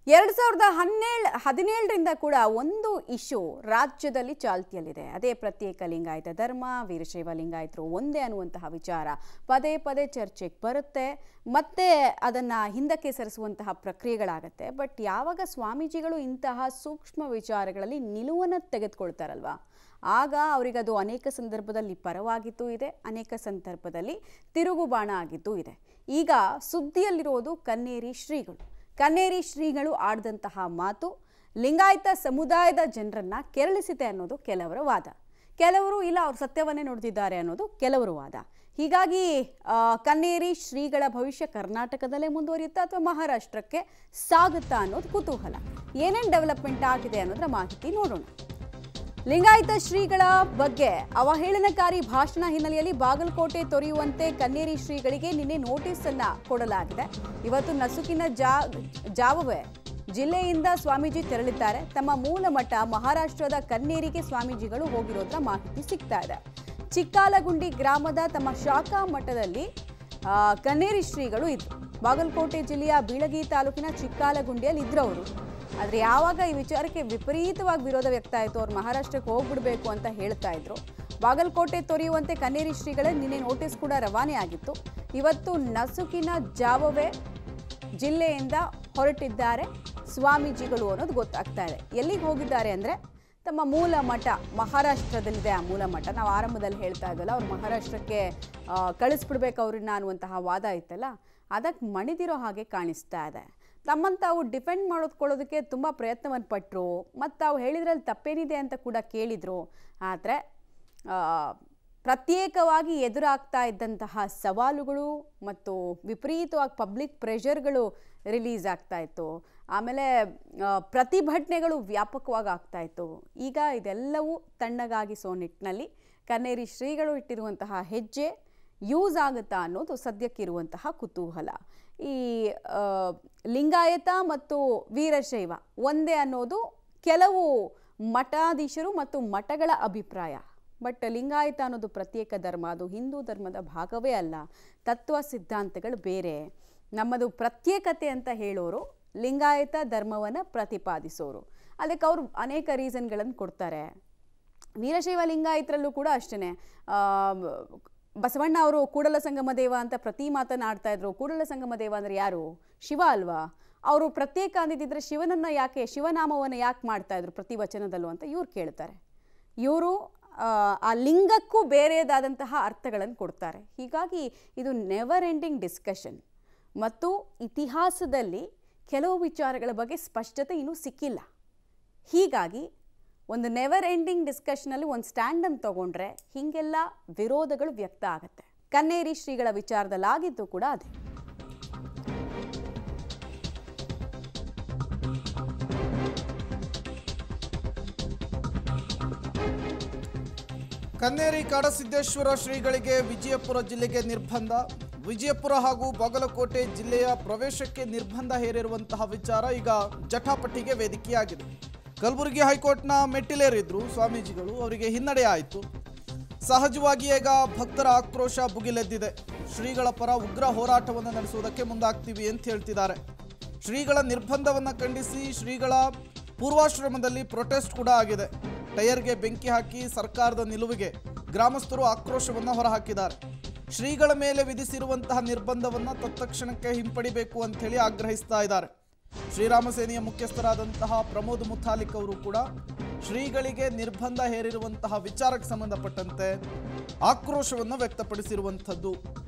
2017ರಿಂದ ಕೂಡ ಒಂದು ಇಶ್ಯೂ ರಾಜ್ಯದಲ್ಲಿ ಚಾಲ್ತಿಯಲ್ಲಿದೆ. ಅದೇ ಪ್ರತ್ಯೇಕ ಲಿಂಗಾಯತ ಧರ್ಮ, ವೀರಶೈವ ಲಿಂಗಾಯತರು ಒಂದೇ ಅನ್ನುವಂತಹ ವಿಚಾರ ಪದೇ ಪದೇ ಚರ್ಚೆಗೆ ಬರುತ್ತೆ. ಮತ್ತೆ ಅದನ್ನು ಹಿಂದಕ್ಕೆ ಸರಿಸುವಂತಹ ಪ್ರಕ್ರಿಯೆಗಳಾಗುತ್ತೆ. ಬಟ್ ಯಾವಾಗ ಸ್ವಾಮೀಜಿಗಳು ಇಂತಹ ಸೂಕ್ಷ್ಮ ವಿಚಾರಗಳಲ್ಲಿ ನಿಲುವನ್ನು ತೆಗೆದುಕೊಳ್ತಾರಲ್ವಾ, ಆಗ ಅವರಿಗದು ಅನೇಕ ಸಂದರ್ಭದಲ್ಲಿ ಪರವಾಗಿದ್ದೂ ಇದೆ, ಅನೇಕ ಸಂದರ್ಭದಲ್ಲಿ ತಿರುಗುಬಾಣ ಆಗಿದ್ದೂ ಇದೆ. ಈಗ ಸುದ್ದಿಯಲ್ಲಿರೋದು ಕನ್ನೇರಿ ಶ್ರೀಗಳು ಆಡಿದಂತಹ ಮಾತು ಲಿಂಗಾಯತ ಸಮುದಾಯದ ಜನರನ್ನ ಕೆರಳಿಸಿದೆ ಅನ್ನೋದು ಕೆಲವರ ವಾದ. ಕೆಲವರು ಇಲ್ಲ, ಅವರು ಸತ್ಯವನ್ನೇ ನೋಡ್ತಿದ್ದಾರೆ ಅನ್ನೋದು ಕೆಲವರು ವಾದ. ಹೀಗಾಗಿ ಕನ್ನೇರಿ ಶ್ರೀಗಳ ಭವಿಷ್ಯ ಕರ್ನಾಟಕದಲ್ಲೇ ಮುಂದುವರಿಯುತ್ತಾ ಅಥವಾ ಮಹಾರಾಷ್ಟ್ರಕ್ಕೆ ಸಾಗುತ್ತಾ ಅನ್ನೋದು ಕುತೂಹಲ. ಏನೇನು ಡೆವಲಪ್ಮೆಂಟ್ ಆಗಿದೆ ಅನ್ನೋದರ ಮಾಹಿತಿ ನೋಡೋಣ. ಲಿಂಗಾಯತ ಶ್ರೀಗಳ ಬಗ್ಗೆ ಅವಹೇಳನಕಾರಿ ಭಾಷಣ ಹಿನ್ನೆಲೆಯಲ್ಲಿ ಬಾಗಲಕೋಟೆ ತೊರೆಯುವಂತೆ ಕನ್ನೇರಿ ಶ್ರೀಗಳಿಗೆ ನಿನ್ನೆ ನೋಟಿಸ್ ಅನ್ನ ಕೊಡಲಾಗಿದೆ. ಇವತ್ತು ನಸುಕಿನ ಜಾವವೇ ಜಿಲ್ಲೆಯಿಂದ ಸ್ವಾಮೀಜಿ ತೆರಳಿದ್ದಾರೆ. ತಮ್ಮ ಮೂಲ ಮಠ ಮಹಾರಾಷ್ಟ್ರದ ಕನ್ನೇರಿಗೆ ಸ್ವಾಮೀಜಿಗಳು ಹೋಗಿರೋದ್ರ ಮಾಹಿತಿ ಸಿಗ್ತಾ ಇದೆ. ಚಿಕ್ಕಾಲಗುಂಡಿ ಗ್ರಾಮದ ತಮ್ಮ ಶಾಖಾ ಮಠದಲ್ಲಿ ಕನ್ನೇರಿ ಶ್ರೀಗಳು ಇದ್ರು. ಬಾಗಲಕೋಟೆ ಜಿಲ್ಲೆಯ ಬೀಳಗಿ ತಾಲೂಕಿನ ಚಿಕ್ಕಾಲಗುಂಡಿಯಲ್ಲಿ ಇದ್ರು ಅವರು. ಆದರೆ ಯಾವಾಗ ಈ ವಿಚಾರಕ್ಕೆ ವಿಪರೀತವಾಗಿ ವಿರೋಧ ವ್ಯಕ್ತ ಆಯಿತು, ಅವ್ರು ಮಹಾರಾಷ್ಟ್ರಕ್ಕೆ ಹೋಗ್ಬಿಡ್ಬೇಕು ಅಂತ ಹೇಳ್ತಾ ಇದ್ರು. ಬಾಗಲಕೋಟೆ ತೊರೆಯುವಂತೆ ಕನ್ನೇರಿ ಶ್ರೀಗಳೇ ನಿನ್ನೆ ನೋಟಿಸ್ ಕೂಡ ರವಾನೆ ಆಗಿತ್ತು. ಇವತ್ತು ನಸುಕಿನ ಜಾವವೇ ಜಿಲ್ಲೆಯಿಂದ ಹೊರಟಿದ್ದಾರೆ ಸ್ವಾಮೀಜಿಗಳು ಅನ್ನೋದು ಗೊತ್ತಾಗ್ತಾ ಇದೆ. ಎಲ್ಲಿಗೆ ಹೋಗಿದ್ದಾರೆ ಅಂದರೆ ತಮ್ಮ ಮೂಲ ಮಠ ಮಹಾರಾಷ್ಟ್ರದಲ್ಲಿದೆ. ಆ ಮೂಲ ಮಠ ನಾವು ಆರಂಭದಲ್ಲಿ ಹೇಳ್ತಾ ಇದ್ದಲ್ಲ, ಅವ್ರು ಮಹಾರಾಷ್ಟ್ರಕ್ಕೆ ಕಳಿಸ್ಬಿಡ್ಬೇಕು ಅವ್ರನ್ನ ಅನ್ನುವಂತಹ ವಾದ ಇತ್ತಲ್ಲ, ಅದಕ್ಕೆ ಮಣಿದಿರೋ ಹಾಗೆ ಕಾಣಿಸ್ತಾ ಇದೆ. ತಮ್ಮನ್ನು ತಾವು ಡಿಫೆಂಡ್ ಮಾಡೋದಕ್ಕೆ ತುಂಬ ಪ್ರಯತ್ನವನ್ನು ಪಟ್ಟರು, ಮತ್ತು ತಾವು ಹೇಳಿದ್ರಲ್ಲಿ ತಪ್ಪೇನಿದೆ ಅಂತ ಕೂಡ ಕೇಳಿದರು. ಆದರೆ ಪ್ರತ್ಯೇಕವಾಗಿ ಎದುರಾಗ್ತಾ ಇದ್ದಂತಹ ಸವಾಲುಗಳು ಮತ್ತು ವಿಪರೀತವಾಗಿ ಪಬ್ಲಿಕ್ ಪ್ರೆಷರ್ಗಳು ರಿಲೀಸ್ ಆಗ್ತಾ ಇತ್ತು. ಆಮೇಲೆ ಪ್ರತಿಭಟನೆಗಳು ವ್ಯಾಪಕವಾಗಿ ಆಗ್ತಾ ಇತ್ತು. ಈಗ ಇದೆಲ್ಲವೂ ತಣ್ಣಗಾಗಿಸೋ ನಿಟ್ಟಿನಲ್ಲಿ ಕನ್ನೇರಿ ಶ್ರೀಗಳು ಇಟ್ಟಿರುವಂತಹ ಹೆಜ್ಜೆ ಯೂಸ್ ಆಗುತ್ತಾ ಅನ್ನೋದು ಸದ್ಯಕ್ಕಿರುವಂತಹ ಕುತೂಹಲ. ಈ ಲಿಂಗಾಯತ ಮತ್ತು ವೀರಶೈವ ಒಂದೇ ಅನ್ನೋದು ಕೆಲವು ಮಠಾಧೀಶರು ಮತ್ತು ಮಠಗಳ ಅಭಿಪ್ರಾಯ. ಬಟ್ ಲಿಂಗಾಯತ ಅನ್ನೋದು ಪ್ರತ್ಯೇಕ ಧರ್ಮ, ಅದು ಹಿಂದೂ ಧರ್ಮದ ಭಾಗವೇ ಅಲ್ಲ. ತತ್ವ ಸಿದ್ಧಾಂತಗಳು ಬೇರೆ. ನಮ್ಮದು ಪ್ರತ್ಯೇಕತೆ ಅಂತ ಹೇಳೋರು ಲಿಂಗಾಯತ ಧರ್ಮವನ್ನು ಪ್ರತಿಪಾದಿಸೋರು. ಅದಕ್ಕೆ ಅವರು ಅನೇಕ ರೀಸನ್ಗಳನ್ನು ಕೊಡ್ತಾರೆ. ವೀರಶೈವ ಲಿಂಗಾಯತರಲ್ಲೂ ಕೂಡ ಅಷ್ಟೇ. ಬಸವಣ್ಣ ಅವರು ಕೂಡಲ ಸಂಗಮ ದೇವ ಅಂತ ಪ್ರತಿ ಮಾತನಾಡ್ತಾ ಇದ್ರು. ಕೂಡಲ ಸಂಗಮ ದೇವ ಅಂದರೆ ಯಾರು? ಶಿವ ಅಲ್ವಾ? ಅವರು ಪ್ರತ್ಯೇಕ ಅಂದಿದ್ದರೆ ಶಿವನಾಮವನ್ನು ಯಾಕೆ ಮಾಡ್ತಾ ಇದ್ರು ಪ್ರತಿ ವಚನದಲ್ಲೂ ಅಂತ ಇವ್ರು ಕೇಳ್ತಾರೆ. ಇವರು ಆ ಲಿಂಗಕ್ಕೂ ಬೇರೆದಾದಂತಹ ಅರ್ಥಗಳನ್ನು ಕೊಡ್ತಾರೆ. ಹೀಗಾಗಿ ಇದು ನೆವರ್ ಎಂಡಿಂಗ್ ಡಿಸ್ಕಷನ್. ಮತ್ತು ಇತಿಹಾಸದಲ್ಲಿ ಕೆಲವು ವಿಚಾರಗಳ ಬಗ್ಗೆ ಸ್ಪಷ್ಟತೆ ಇನ್ನೂ ಸಿಕ್ಕಿಲ್ಲ. ಹೀಗಾಗಿ ಒಂದು ನೆವರ್ ಎಂಡಿಂಗ್ ಡಿಸ್ಕಷನಲ್ಲಿ ಒಂದು ಸ್ಟ್ಯಾಂಡನ್ನು ತಗೊಂಡ್ರೆ ಹೀಗೆಲ್ಲ ವಿರೋಧಗಳು ವ್ಯಕ್ತ ಆಗುತ್ತೆ. ಕನ್ನೇರಿ ಶ್ರೀಗಳ ವಿಚಾರದಲ್ಲಾಗಿದ್ದು ಕೂಡ ಅದೇ. ಕನ್ನೇರಿ ಕಾಡಸಿದ್ದೇಶ್ವರ ಶ್ರೀಗಳಿಗೆ ವಿಜಯಪುರ ಜಿಲ್ಲೆಗೆ ನಿರ್ಬಂಧ. ವಿಜಯಪುರ ಹಾಗೂ ಬಾಗಲಕೋಟೆ ಜಿಲ್ಲೆಯ ಪ್ರವೇಶಕ್ಕೆ ನಿರ್ಬಂಧ ಹೇರಿರುವಂತಹ ವಿಚಾರ ಈಗ ಜಟಾಪಟಿಗೆ ವೇದಿಕೆಯಾಗಿದೆ. ಕಲಬುರಗಿ ಹೈಕೋರ್ಟ್ನ ಮೆಟ್ಟಿಲೇರಿದ್ರು ಸ್ವಾಮೀಜಿಗಳು, ಅವರಿಗೆ ಹಿನ್ನಡೆ ಆಯಿತು. ಸಹಜವಾಗಿ ಈಗ ಭಕ್ತರ ಆಕ್ರೋಶ ಭುಗಿಲೆದ್ದಿದೆ. ಶ್ರೀಗಳ ಪರ ಉಗ್ರ ಹೋರಾಟವನ್ನು ನಡೆಸುವುದಕ್ಕೆ ಮುಂದಾಗ್ತೀವಿ ಅಂತ ಹೇಳ್ತಿದ್ದಾರೆ. ಶ್ರೀಗಳ ನಿರ್ಬಂಧವನ್ನು ಖಂಡಿಸಿ ಶ್ರೀಗಳ ಪೂರ್ವಾಶ್ರಮದಲ್ಲಿ ಪ್ರೊಟೆಸ್ಟ್ ಕೂಡ ಆಗಿದೆ. ಟೈರ್ಗೆ ಬೆಂಕಿ ಹಾಕಿ ಸರ್ಕಾರದ ನಿಲುವಿಗೆ ಗ್ರಾಮಸ್ಥರು ಆಕ್ರೋಶವನ್ನು ಹೊರಹಾಕಿದ್ದಾರೆ. ಶ್ರೀಗಳ ಮೇಲೆ ವಿಧಿಸಿರುವಂತಹ ನಿರ್ಬಂಧವನ್ನು ತತ್ಕ್ಷಣಕ್ಕೆ ಹಿಂಪಡಿಬೇಕು ಅಂತ ಹೇಳಿ ಆಗ್ರಹಿಸ್ತಾ ಇದ್ದಾರೆ. ಶ್ರೀರಾಮ ಸೇನೆಯ ಮುಖ್ಯಸ್ಥರಾದಂತಹ ಪ್ರಮೋದ್ ಮುತಾಲಿಕ್ ಅವರು ಕೂಡ ಶ್ರೀಗಳಿಗೆ ನಿರ್ಬಂಧ ಹೇರಿರುವಂತಹ ವಿಚಾರಕ್ಕೆ ಸಂಬಂಧಪಟ್ಟಂತೆ ಆಕ್ರೋಶವನ್ನು ವ್ಯಕ್ತಪಡಿಸಿರುವಂಥದ್ದು.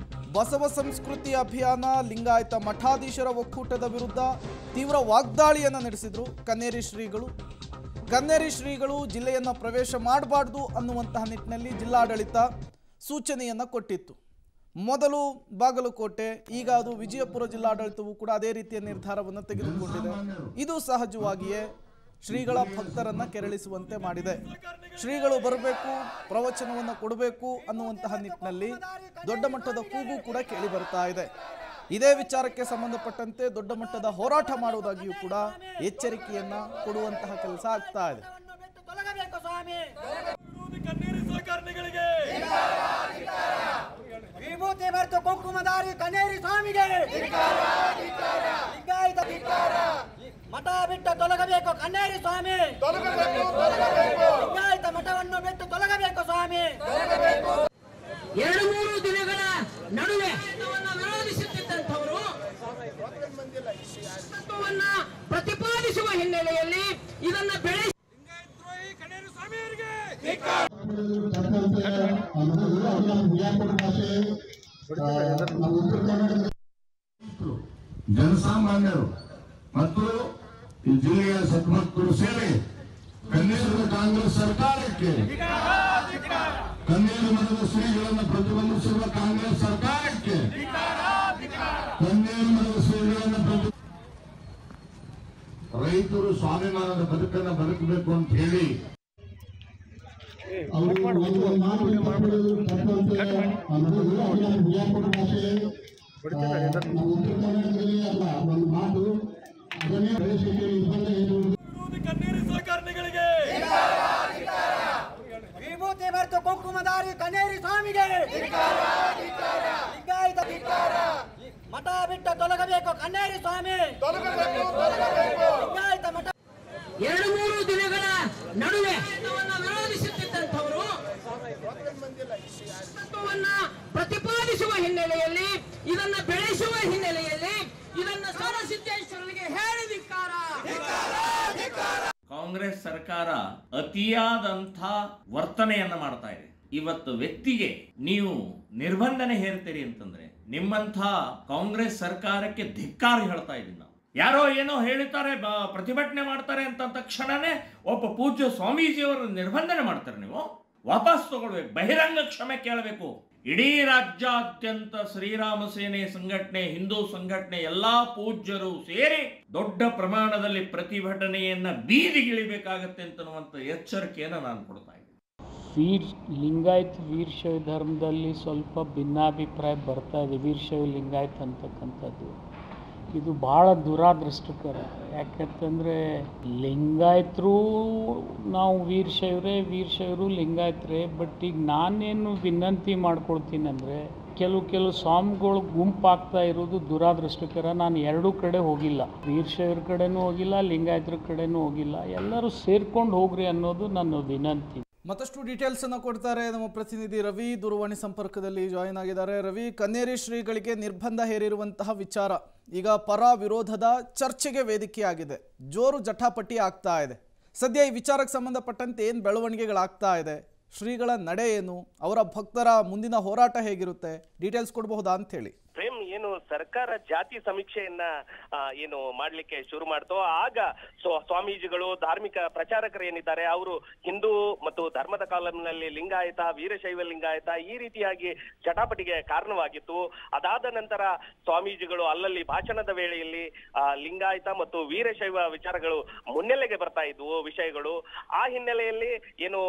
ಬಸವ ಸಂಸ್ಕೃತಿ ಅಭಿಯಾನ ಲಿಂಗಾಯತ ಮಠಾಧೀಶರ ಒಕ್ಕೂಟದ ವಿರುದ್ಧ ತೀವ್ರ ವಾಗ್ದಾಳಿಯನ್ನು ನಡೆಸಿದರು ಕನ್ನೇರಿ ಶ್ರೀಗಳು. ಕನ್ನೇರಿ ಶ್ರೀಗಳು ಜಿಲ್ಲೆಯನ್ನು ಪ್ರವೇಶ ಮಾಡಬಾರ್ದು ಅನ್ನುವಂತಹ ನಿಟ್ಟಿನಲ್ಲಿ ಜಿಲ್ಲಾಡಳಿತ ಸೂಚನೆಯನ್ನು ಕೊಟ್ಟಿತ್ತು. ಮೊದಲು ಬಾಗಲಕೋಟೆ, ಈಗ ಅದು ವಿಜಯಪುರ ಜಿಲ್ಲಾಡಳಿತವು ಕೂಡ ಅದೇ ರೀತಿಯ ನಿರ್ಧಾರವನ್ನು ತೆಗೆದುಕೊಂಡಿದೆ. ಇದು ಸಹಜವಾಗಿಯೇ ಶ್ರೀಗಳ ಭಕ್ತರನ್ನು ಕೆರಳಿಸುವಂತೆ ಮಾಡಿದೆ. ಶ್ರೀಗಳು ಬರಬೇಕು, ಪ್ರವಚನವನ್ನು ಕೊಡಬೇಕು ಅನ್ನುವಂತಹ ನಿಟ್ಟಿನಲ್ಲಿ ದೊಡ್ಡ ಮಟ್ಟದ ಕೂಗು ಕೂಡ ಕೇಳಿ ಬರ್ತಾ ಇದೆ. ಇದೇ ವಿಚಾರಕ್ಕೆ ಸಂಬಂಧಪಟ್ಟಂತೆ ದೊಡ್ಡ ಮಟ್ಟದ ಹೋರಾಟ ಮಾಡುವುದಾಗಿಯೂ ಕೂಡ ಎಚ್ಚರಿಕೆಯನ್ನ ಕೊಡುವಂತಹ ಕೆಲಸ ಆಗ್ತಾ ಇದೆ. ವಿಭೂತಿ ಮತ್ತು ಕುಂಕುಮಧಾರಿ ಕನ್ನೇರಿ ಸ್ವಾಮಿಗೆ ಮಠ ಬಿಟ್ಟು ತೊಲಗಬೇಕು ಕನ್ನೇರಿ ಸ್ವಾಮಿ, ಲಿಂಗಾಯತ ಮಠವನ್ನು ಬಿಟ್ಟು ತೊಲಗಬೇಕು ಸ್ವಾಮಿ. 2-3 ದಿನಗಳ ನಡುವೆ ವಿರೋಧಿಸುತ್ತಿದ್ದಂಥವರು ತತ್ವವನ್ನ ಪ್ರತಿಪಾದಿಸುವ ಹಿನ್ನೆಲೆಯಲ್ಲಿ ಇದನ್ನ ಬೆಳೆಸಿ ಜನಸಾಮಾನ್ಯರು ಮತ್ತು ಈ ಜಿಲ್ಲೆಯ ಸದ್ಭಕ್ತರು ಸೇರಿ ಕನ್ನೇರು ಕಾಂಗ್ರೆಸ್ ಸರ್ಕಾರಕ್ಕೆ, ಕನ್ನೇರು ಮಠದ ಶ್ರೀಗಳನ್ನು ಪ್ರತಿಬಂಧಿಸಿರುವ ಕಾಂಗ್ರೆಸ್ ಸರ್ಕಾರಕ್ಕೆ, ಕನ್ನೇರು ಮಠದ ಶ್ರೀಗಳನ್ನು ರೈತರು ಸ್ವಾಭಿಮಾನದ ಬದುಕನ್ನು ಬದುಕಬೇಕು ಅಂತ ಹೇಳಿ ವಿಭೂತಿ ಮತ್ತು ಕುಂಕುಮಧಾರಿ ಕನ್ನೇರಿ ಸ್ವಾಮಿಗೆ, ಲಿಂಗಾಯತ ಮಠ ಬಿಟ್ಟು ತೊಲಗಬೇಕು ಕನ್ನೇರಿ ಸ್ವಾಮಿ, ಲಿಂಗಾಯತ ಮಠ 2-3 ದಿನಗಳ ನಡುವೆ ವಿರೋಧಿಸುತ್ತಿದ್ದಂಥವರು ತತ್ವವನ್ನ ಪ್ರತಿಪಾದಿಸುವ ಹಿನ್ನೆಲೆಯಲ್ಲಿ ಇದನ್ನ ಬೆಳೆಸುವ ಹಿನ್ನೆಲೆಯಲ್ಲಿ ಇದನ್ನ ಸೋಮಸಿದ್ದೇಶ್ವರನಿಗೆ ಹೇಳಿದಿಕ್ಕಾರ. ಕಾಂಗ್ರೆಸ್ ಸರ್ಕಾರ ಅತಿಯಾದಂಥ ವರ್ತನೆಯನ್ನ ಮಾಡ್ತಾ ಇದೆ. ಇವತ್ತು ವ್ಯಕ್ತಿಗೆ ನೀವು ನಿರ್ಬಂಧನೆ ಹೇರ್ತೀರಿ ಅಂತಂದ್ರೆ ನಿಮ್ಮಂಥ ಕಾಂಗ್ರೆಸ್ ಸರ್ಕಾರಕ್ಕೆ ಧಿಕ್ಕಾರ ಹೇಳ್ತಾ ಇದ್ದೀನಿ ನಾವು. ಯಾರೋ ಏನೋ ಹೇಳ್ತಾರೆ, ಪ್ರತಿಭಟನೆ ಮಾಡ್ತಾರೆ ಅಂತ ತಕ್ಷಣನೇ ಒಬ್ಬ ಪೂಜ್ಯ ಸ್ವಾಮೀಜಿಯವರ ನಿರ್ಬಂಧನೆ ಮಾಡ್ತಾರೆ. ನೀವು ವಾಪಸ್ ತಗೊಳ್ಬೇಕು, ಬಹಿರಂಗ ಕ್ಷಮೆ ಕೇಳಬೇಕು. ಇಡೀ ರಾಜ್ಯಾದ್ಯಂತ ಶ್ರೀರಾಮ ಸೇನೆ ಸಂಘಟನೆ, ಹಿಂದೂ ಸಂಘಟನೆ ಎಲ್ಲಾ ಪೂಜ್ಯರು ಸೇರಿ ದೊಡ್ಡ ಪ್ರಮಾಣದಲ್ಲಿ ಪ್ರತಿಭಟನೆಯನ್ನ ಬೀದಿಗಿಳಿಬೇಕಾಗತ್ತೆ ಅಂತನ್ನುವಂಥ ಎಚ್ಚರಿಕೆಯನ್ನು ನಾನು ಕೊಡ್ತಾ ಇದ್ದೀನಿ. ಲಿಂಗಾಯತ್ ವೀರಶೈವ ಧರ್ಮದಲ್ಲಿ ಸ್ವಲ್ಪ ಭಿನ್ನಾಭಿಪ್ರಾಯ ಬರ್ತಾ ಇದೆ. ವೀರಶೈವ ಲಿಂಗಾಯತ್ ಅಂತಕ್ಕಂಥದ್ದು ಇದು ಭಾಳ ದುರಾದೃಷ್ಟಕರ. ಯಾಕಂತಂದರೆ ಲಿಂಗಾಯತರು ನಾವು ವೀರಶೈವರು ಲಿಂಗಾಯತರೇ. ಬಟ್ ಈಗ ನಾನೇನು ವಿನಂತಿ ಮಾಡ್ಕೊಳ್ತೀನಿ ಅಂದರೆ ಕೆಲವು ಸ್ವಾಮಿಗಳು ಗುಂಪಾಗ್ತಾ ಇರೋದು ದುರಾದೃಷ್ಟಕರ. ನಾನು ಎರಡೂ ಕಡೆ ಹೋಗಿಲ್ಲ, ವೀರಶೈವರ ಕಡೆನೂ ಹೋಗಿಲ್ಲ, ಲಿಂಗಾಯತರ ಕಡೆನೂ ಹೋಗಿಲ್ಲ. ಎಲ್ಲರೂ ಸೇರ್ಕೊಂಡು ಹೋಗ್ರಿ ಅನ್ನೋದು ನನ್ನ ವಿನಂತಿ. ಮತ್ತಷ್ಟು ಡೀಟೇಲ್ಸ್ ಅನ್ನು ಕೊಡ್ತಾರೆ ನಮ್ಮ ಪ್ರತಿನಿಧಿ ರವಿ, ದೂರವಾಣಿ ಸಂಪರ್ಕದಲ್ಲಿ ಜಾಯಿನ್ ಆಗಿದ್ದಾರೆ. ರವಿ, ಕನ್ನೇರಿ ಶ್ರೀಗಳಿಗೆ ನಿರ್ಬಂಧ ಹೇರಿರುವಂತಹ ವಿಚಾರ ಈಗ ಪರ ವಿರೋಧದ ಚರ್ಚೆಗೆ ವೇದಿಕೆಯಾಗಿದೆ, ಜೋರು ಜಟಾಪಟಿ ಆಗ್ತಾ ಇದೆ. ಸದ್ಯ ಈ ವಿಚಾರಕ್ಕೆ ಸಂಬಂಧಪಟ್ಟಂತೆ ಏನು ಬೆಳವಣಿಗೆಗಳಾಗ್ತಾ ಇದೆ, ಶ್ರೀಗಳ ನಡೆ ಏನು, ಅವರ ಭಕ್ತರ ಮುಂದಿನ ಹೋರಾಟ ಹೇಗಿರುತ್ತೆ, ಡೀಟೇಲ್ಸ್ ಕೊಡಬಹುದಾ ಅಂತ ಹೇಳಿ. ಪ್ರೇಮ್, ಏನು ಸರ್ಕಾರ ಜಾತಿ ಸಮೀಕ್ಷೆಯನ್ನ ಏನು ಮಾಡ್ಲಿಕ್ಕೆ ಶುರು ಮಾಡ್ತೋ ಆಗ ಸ್ವಾಮೀಜಿಗಳು, ಧಾರ್ಮಿಕ ಪ್ರಚಾರಕರು ಏನಿದ್ದಾರೆ ಅವರು ಹಿಂದೂ ಮತ್ತು ಧರ್ಮದ ಕಾಲಂನಲ್ಲಿ ಲಿಂಗಾಯತ, ವೀರಶೈವ ಲಿಂಗಾಯತ ಈ ರೀತಿಯಾಗಿ ಚಟಾಪಟಿಗೆ ಕಾರಣವಾಗಿತ್ತು. ಅದಾದ ನಂತರ ಸ್ವಾಮೀಜಿಗಳು ಅಲ್ಲಲ್ಲಿ ಭಾಷಣದ ವೇಳೆಯಲ್ಲಿ ಲಿಂಗಾಯತ ಮತ್ತು ವೀರಶೈವ ವಿಚಾರಗಳು ಮುನ್ನೆಲೆಗೆ ಬರ್ತಾ ಇದ್ವು ವಿಷಯಗಳು. ಆ ಹಿನ್ನೆಲೆಯಲ್ಲಿ ಏನು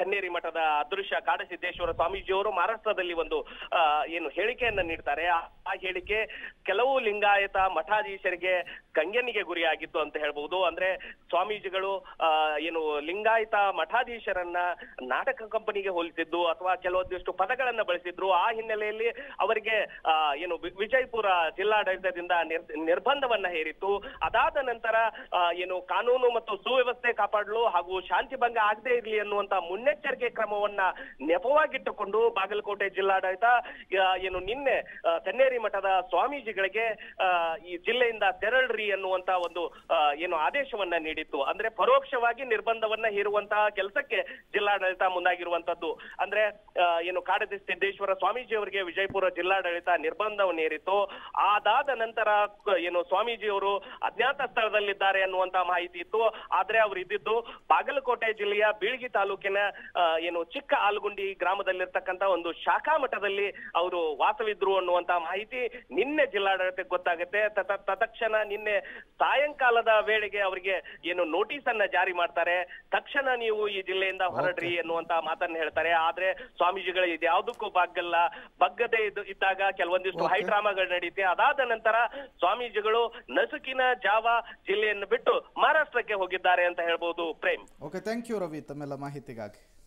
ಕನ್ನೇರಿ ಮಠದ ಅದೃಶ್ಯ ಕಾಡಸಿದ್ದೇಶ್ವರ ಸ್ವಾಮೀಜಿಯವರು ಮಹಾರಾಷ್ಟ್ರದಲ್ಲಿ ಒಂದು ಏನು ಹೇಳಿಕೆಯನ್ನ ನೀಡ್ತಾರೆ. ಆ ಹೇಳಿಕೆ ಕೆಲವು ಲಿಂಗಾಯತ ಮಠಾಧೀಶರಿಗೆ ಕಂಗೆನಿಗೆ ಗುರಿಯಾಗಿತ್ತು ಅಂತ ಹೇಳ್ಬಹುದು. ಅಂದ್ರೆ ಸ್ವಾಮೀಜಿಗಳು ಏನು ಲಿಂಗಾಯತ ಮಠಾಧೀಶರನ್ನ ನಾಟಕ ಕಂಪನಿಗೆ ಹೋಲಿಸಿದ್ದು ಅಥವಾ ಕೆಲವೊಂದಿಷ್ಟು ಪದಗಳನ್ನ ಬಳಸಿದ್ರು. ಆ ಹಿನ್ನೆಲೆಯಲ್ಲಿ ಅವರಿಗೆ ಏನು ವಿಜಯಪುರ ಜಿಲ್ಲಾಡಳಿತದಿಂದ ನಿರ್ಬಂಧವನ್ನ ಹೇರಿತ್ತು. ಅದಾದ ನಂತರ ಏನು ಕಾನೂನು ಮತ್ತು ಸುವ್ಯವಸ್ಥೆ ಕಾಪಾಡಲು ಹಾಗೂ ಶಾಂತಿ ಭಂಗ ಆಗದೆ ಇರಲಿ ಅನ್ನುವಂತ ಮುನ್ನೆಚ್ಚರಿಕೆ ಕ್ರಮವನ್ನ ನೆಪವಾಗಿಟ್ಟುಕೊಂಡು ಬಾಗಲಕೋಟೆ ಜಿಲ್ಲಾಡಳಿತ ಏನು ನಿನ್ನೆ ಕನ್ನೇರಿ ಮಠದ ಸ್ವಾಮೀಜಿಗಳಿಗೆ ಈ ಜಿಲ್ಲೆಯಿಂದ ತೆರಳ್ರಿ ಅನ್ನುವಂತ ಒಂದು ಏನು ಆದೇಶವನ್ನ ನೀಡಿತ್ತು. ಅಂದ್ರೆ ಪರೋಕ್ಷವಾಗಿ ನಿರ್ಬಂಧವನ್ನ ಹೇರುವಂತಹ ಕೆಲಸಕ್ಕೆ ಜಿಲ್ಲಾಡಳಿತ ಮುಂದಾಗಿರುವಂತದ್ದು. ಅಂದ್ರೆ ಏನು ಕಾಡದಿ ಸಿದ್ದೇಶ್ವರ ಸ್ವಾಮೀಜಿ ಅವರಿಗೆ ವಿಜಯಪುರ ಜಿಲ್ಲಾಡಳಿತ ನಿರ್ಬಂಧವನ್ನು ಹೇರಿತ್ತು. ಅದಾದ ನಂತರ ಏನು ಸ್ವಾಮೀಜಿಯವರು ಅಜ್ಞಾತ ಸ್ಥಳದಲ್ಲಿದ್ದಾರೆ ಅನ್ನುವಂತ ಮಾಹಿತಿ ಇತ್ತು. ಆದ್ರೆ ಅವರು ಇದ್ದಿದ್ದು ಬಾಗಲಕೋಟೆ ಜಿಲ್ಲೆಯ ಬೀಳ್ಗಿ ತಾಲೂಕಿನ ಏನು ಚಿಕ್ಕ ಆಲಗುಂಡಿ ಗ್ರಾಮದಲ್ಲಿರ್ತಕ್ಕಂಥ ಒಂದು ಶಾಖಾ ಮಠದಲ್ಲಿ ಅವರು ವಾಸವಿದ್ರು ಅನ್ನುವಂತ ಮಾಹಿತಿ ನಿನ್ನೆ ಜಿಲ್ಲಾಡಳಿತಕ್ಕೆ ಗೊತ್ತಾಗುತ್ತೆ. ತತ್ಕ್ಷಣ ನಿನ್ನೆ ಸಾಯಂಕಾಲದ ವೇಳೆಗೆ ಅವರಿಗೆ ಏನು ನೋಟಿಸ್ ಅನ್ನ ಜಾರಿ ಮಾಡ್ತಾರೆ. ತಕ್ಷಣ ನೀವು ಈ ಜಿಲ್ಲೆಯಿಂದ ಹೊರಡ್ರಿ ಎನ್ನುವಂತ ಮಾತನ್ನ ಹೇಳ್ತಾರೆ. ಆದ್ರೆ ಸ್ವಾಮೀಜಿಗಳು ಇದ್ಯಾವುದಕ್ಕೂ ಬಗ್ಗದೆ ಇದ್ದಾಗ ಕೆಲವೊಂದಿಷ್ಟು ಹೈಡ್ರಾಮಾಗಳು ನಡೆಯುತ್ತೆ. ಅದಾದ ನಂತರ ಸ್ವಾಮೀಜಿಗಳು ನಸುಕಿನ ಜಾವ ಜಿಲ್ಲೆಯನ್ನು ಬಿಟ್ಟು ಮಹಾರಾಷ್ಟ್ರಕ್ಕೆ ಹೋಗಿದ್ದಾರೆ ಅಂತ ಹೇಳ್ಬೋದು. Prem, okay, thank you Ravi ತಮ್ಮೆಲ್ಲ ಮಾಹಿತಿಗಾಗಿ.